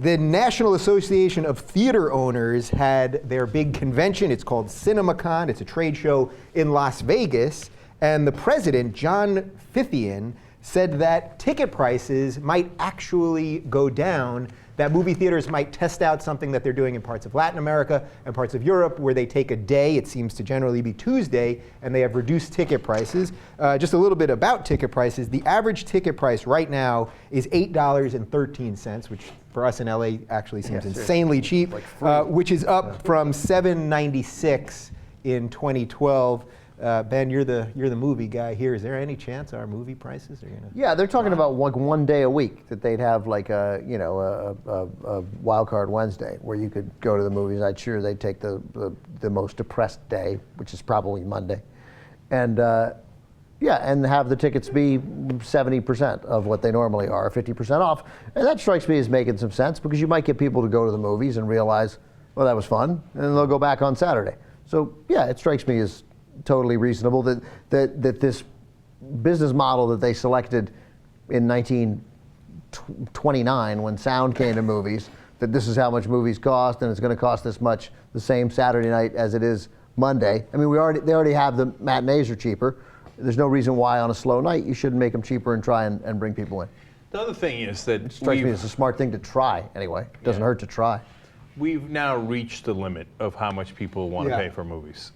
The National Association of Theater Owners had their big convention. It's called CinemaCon. It's a trade show in Las Vegas. And the president, John Fithian, said that ticket prices might actually go down, that movie theaters might test out something that they're doing in parts of Latin America and parts of Europe, where they take a day, it seems to generally be Tuesday, and they have reduced ticket prices. Just a little bit about ticket prices. The average ticket price right now is $8.13, which for us in LA actually seems insanely cheap, which is up from $7.96 in 2012. Ben, you're the movie guy here. Is there any chance our movie prices are gonna? Yeah, they're talking about like one day a week that they'd have like a wild card Wednesday where you could go to the movies. I'm sure they'd take the most depressed day, which is probably Monday, and and have the tickets be 70% of what they normally are, 50% off. And that strikes me as making some sense because you might get people to go to the movies and realize, well, that was fun, and then they'll go back on Saturday. So yeah, it strikes me as totally reasonable that this business model that they selected in 1929 when sound came to movies, that this is how much movies cost and it's going to cost this much the same Saturday night as it is Monday. I mean, they already have the matinees are cheaper. There's no reason why on a slow night you shouldn't make them cheaper and try and bring people in. The other thing is that it strikes me as a smart thing to try anyway. It doesn't hurt to try. We've now reached the limit of how much people want to pay for movies.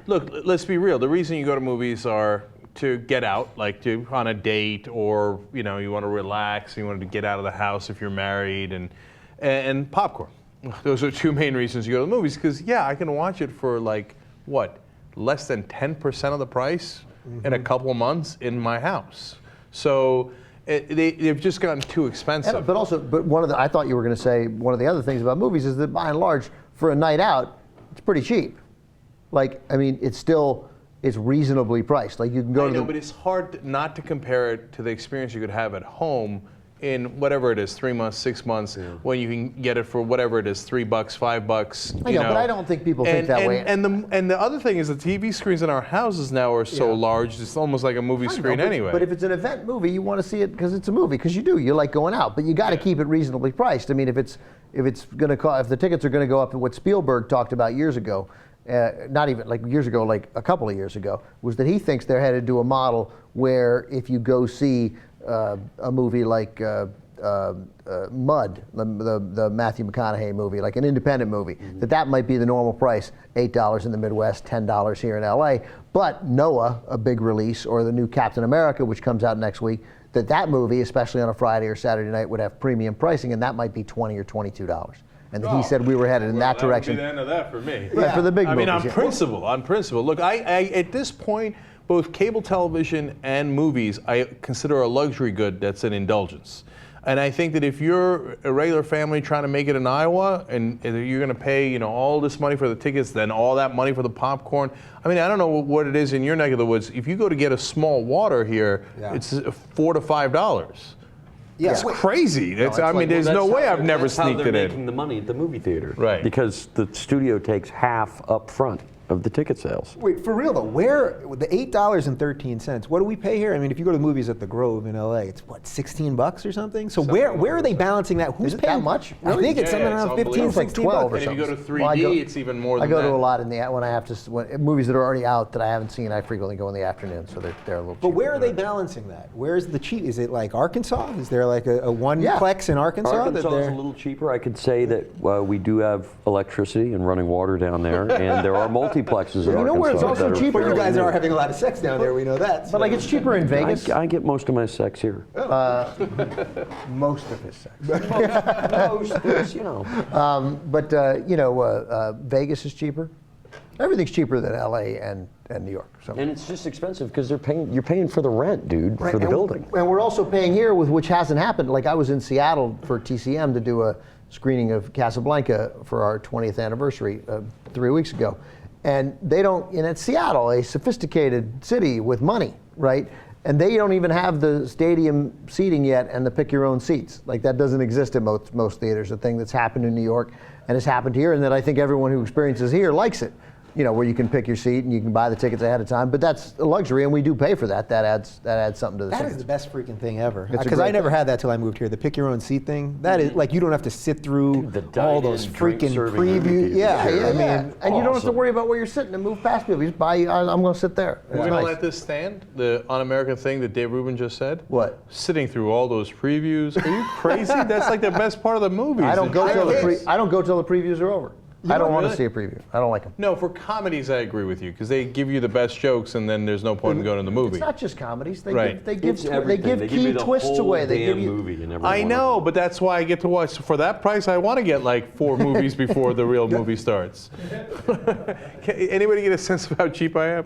Look, let's be real. The reason you go to movies are to get out, like on a date, or you want to relax, you want to get out of the house if you're married, and popcorn. Those are two main reasons you go to the movies. Because I can watch it for less than 10% of the price in a couple of months in my house. So they've just gotten too expensive. And, but I thought you were going to say one of the other things about movies is that by and large, for a night out, it's pretty cheap. It's reasonably priced. Like you can go but it's hard not to compare it to the experience you could have at home in whatever it is, 3 months, 6 months, when you can get it for whatever it is, $3, $5. I know, but I don't think people think that way. And the other thing is the TV screens in our houses now are so large, it's almost like a movie screen anyway. But if it's an event movie, you want to see it because it's a movie, because you like going out, but you got to keep it reasonably priced. I mean, if the tickets are going to go up, and what Spielberg talked about years ago, not even like years ago, like a couple of years ago, was that he thinks they're headed to a model where if you go see a movie like Mud, the Matthew McConaughey movie, like an independent movie, that might be the normal price, $8 in the Midwest, $10 here in LA. But Noah, a big release, or the new Captain America, which comes out next week, that movie, especially on a Friday or Saturday night, would have premium pricing, and that might be $20 or $22. And he said we were headed in that direction. That would be the end of that for me. Right, for the big movies. On principle. Look, I at this point, both cable television and movies, I consider a luxury good that's an indulgence. And I think that if you're a regular family trying to make it in Iowa, and you're going to pay, all this money for the tickets, then all that money for the popcorn. I mean, I don't know what it is in your neck of the woods. If you go to get a small water here, it's $4 to $5. Yeah, it's crazy. There's no way I've never sneaked it in. That's how they're making the money at the movie theater. Right. Because the studio takes half up front of the ticket sales. Wait, for real though, where the $8.13? What do we pay here? I mean, if you go to the movies at the Grove in LA, it's what, $16 or something? So where are they balancing that? Who's paying that much? I think it's something around 15, 16 12 bucks. or And if you go to 3D, Well, it's even more than I go that. to a lot when I have to movies that are already out that I haven't seen. I frequently go in the afternoon, so they're a little. But where are they balancing that? Where's the cheap? Is it like Arkansas? Is there like a one-plex in Arkansas? Arkansas is a little cheaper. I could say that we do have electricity and running water down there, and there are multiplesses in Arkansas. Where it's also cheaper. You guys new. are having a lot of sex down there. We know that. But like it's cheaper in Vegas. I get most of my sex here. Most of his sex. Vegas is cheaper. Everything's cheaper than LA and New York. So. And it's just expensive because you're paying for the rent, dude, for the building. And we're also paying here, which hasn't happened. Like I was in Seattle for TCM to do a screening of Casablanca for our 20th anniversary 3 weeks ago. And it's Seattle, a sophisticated city with money, right? And they don't even have the stadium seating yet and the pick your own seats. Like that doesn't exist in most theaters, a thing that's happened in New York and has happened here, and that I think everyone who experiences here likes it. where you can pick your seat and you can buy the tickets ahead of time. But that's a luxury, and we do pay for that. That adds something to the That tickets. is the best freaking thing ever. It's a Because I great never thing. had that till I moved here. The pick your own seat thing. That is like you don't have to sit through The all dine-in those drink freaking serving movie previews. theater. Yeah, Yeah, I mean, and you don't have to awesome. worry about where you're sitting and move past people. You just buy. I'm going to sit there. It's We're going nice. to let this stand, the un-American thing that Dave Rubin just said? What? Sitting through all those previews. Are you crazy? That's like the best part of the movie. I don't go till Yes. I don't go till the previews are over. I don't want to really? see a preview. I don't like them. No, for comedies, I agree with you, because they give you the best jokes, and then there's no point in going to the movie. It's not just comedies. They Right. give It's they everything. give They key you the twists whole away. They give damn you. movie in every I one know, of but that's why I get to watch. For that price, I want to get like 4 movies before the real movie starts. Anybody get a sense of how cheap I am?